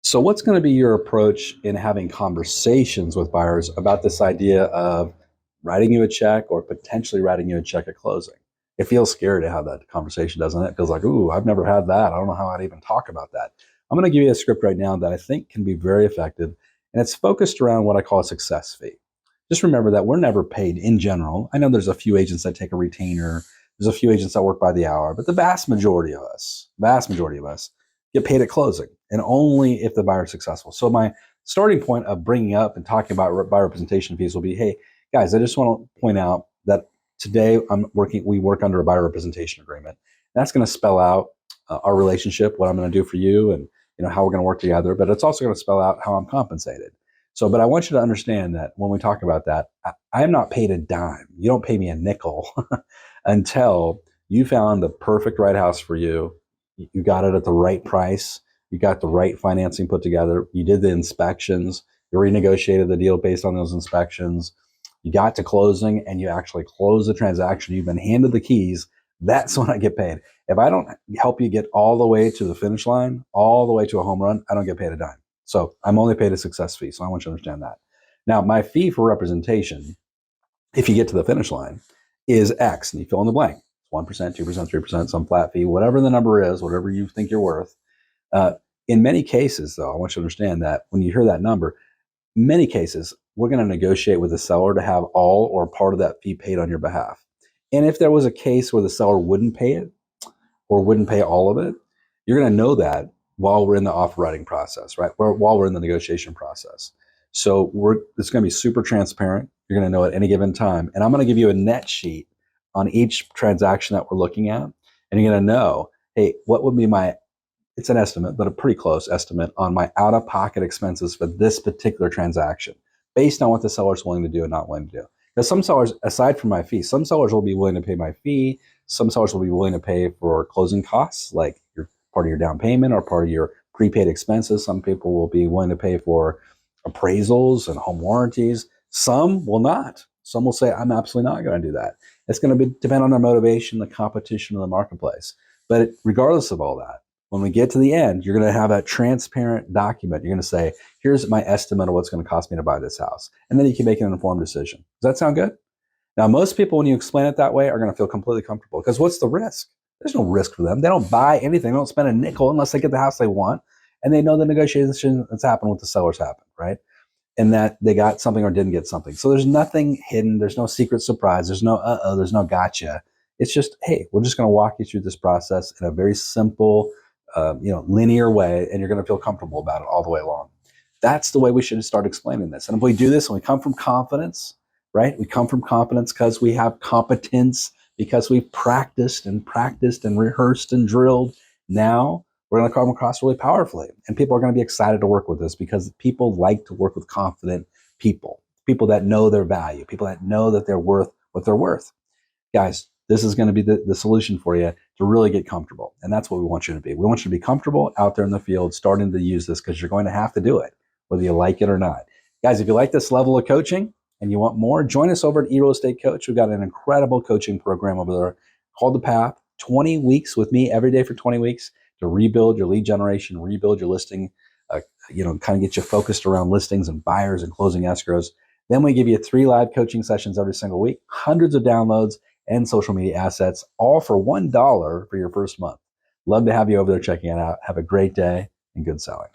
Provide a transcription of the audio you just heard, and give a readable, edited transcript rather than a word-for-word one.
So what's going to be your approach in having conversations with buyers about this idea of writing you a check or potentially writing you a check at closing? It feels scary to have that conversation, doesn't it? It feels like, ooh, I've never had that. I don't know how I'd even talk about that. I'm going to give you a script right now that I think can be very effective, and it's focused around what I call a success fee. Just remember that we're never paid in general. I know there's a few agents that take a retainer. There's a few agents that work by the hour, but the vast majority of us get paid at closing, and only if the buyer is successful. So my starting point of bringing up and talking about buyer representation fees will be, hey, guys, I just want to point out that today we work under a buyer representation agreement. That's going to spell out our relationship, what I'm going to do for you, and how we're going to work together. But it's also going to spell out how I'm compensated. So, but I want you to understand that when we talk about that, I am not paid a dime. You don't pay me a nickel until you found the perfect right house for you. You got it at the right price. You got the right financing put together. You did the inspections. You renegotiated the deal based on those inspections. You got to closing and you actually closed the transaction. You've been handed the keys. That's when I get paid. If I don't help you get all the way to the finish line, all the way to a home run, I don't get paid a dime. So I'm only paid a success fee. So I want you to understand that. Now, my fee for representation, if you get to the finish line, is X, and you fill in the blank. 1%, 2%, 3%, some flat fee, whatever the number is, whatever you think you're worth. In many cases, though, I want you to understand that when you hear that number, many cases, we're going to negotiate with the seller to have all or part of that fee paid on your behalf. And if there was a case where the seller wouldn't pay it or wouldn't pay all of it, you're going to know that while we're in the offer writing process, right? While we're in the negotiation process. So it's going to be super transparent. You're going to know at any given time. And I'm going to give you a net sheet on each transaction that we're looking at. And you're going to know, hey, what would be it's an estimate, but a pretty close estimate on my out-of-pocket expenses for this particular transaction based on what the seller's willing to do and not willing to do. Because some sellers, aside from my fee, some sellers will be willing to pay my fee. Some sellers will be willing to pay for closing costs, like part of your down payment or part of your prepaid expenses. Some people will be willing to pay for appraisals and home warranties. Some will not. Some will say, I'm absolutely not going to do that. It's going to depend on their motivation, the competition in the marketplace. But regardless of all that, when we get to the end, you're going to have a transparent document. You're going to say, here's my estimate of what's going to cost me to buy this house. And then you can make an informed decision. Does that sound good? Now, most people, when you explain it that way, are going to feel completely comfortable because what's the risk? There's no risk for them. They don't buy anything. They don't spend a nickel unless they get the house they want. And they know the negotiation that's happened with the sellers happened, right? And that they got something or didn't get something. So there's nothing hidden. There's no secret surprise. There's no there's no gotcha. It's just, hey, we're just going to walk you through this process in a very simple, linear way, and you're going to feel comfortable about it all the way along. That's the way we should start explaining this. And if we do this and we come from confidence, right? We come from confidence because we have competence, because we've practiced and rehearsed and drilled. Now we're going to come across really powerfully, and people are going to be excited to work with us because people like to work with confident people that know their value, people that know that they're worth what they're worth. Guys, this is going to be the solution for you to really get comfortable. And that's what we want you to be. We want you to be comfortable out there in the field, starting to use this because you're going to have to do it, whether you like it or not. Guys, if you like this level of coaching and you want more, join us over at eRealEstateCoach. We've got an incredible coaching program over there called The Path. 20 weeks with me every day for 20 weeks to rebuild your lead generation, rebuild your listing, kind of get you focused around listings and buyers and closing escrows. Then we give you 3 live coaching sessions every single week, hundreds of downloads, and social media assets, all for $1 for your first month. Love to have you over there checking it out. Have a great day and good selling.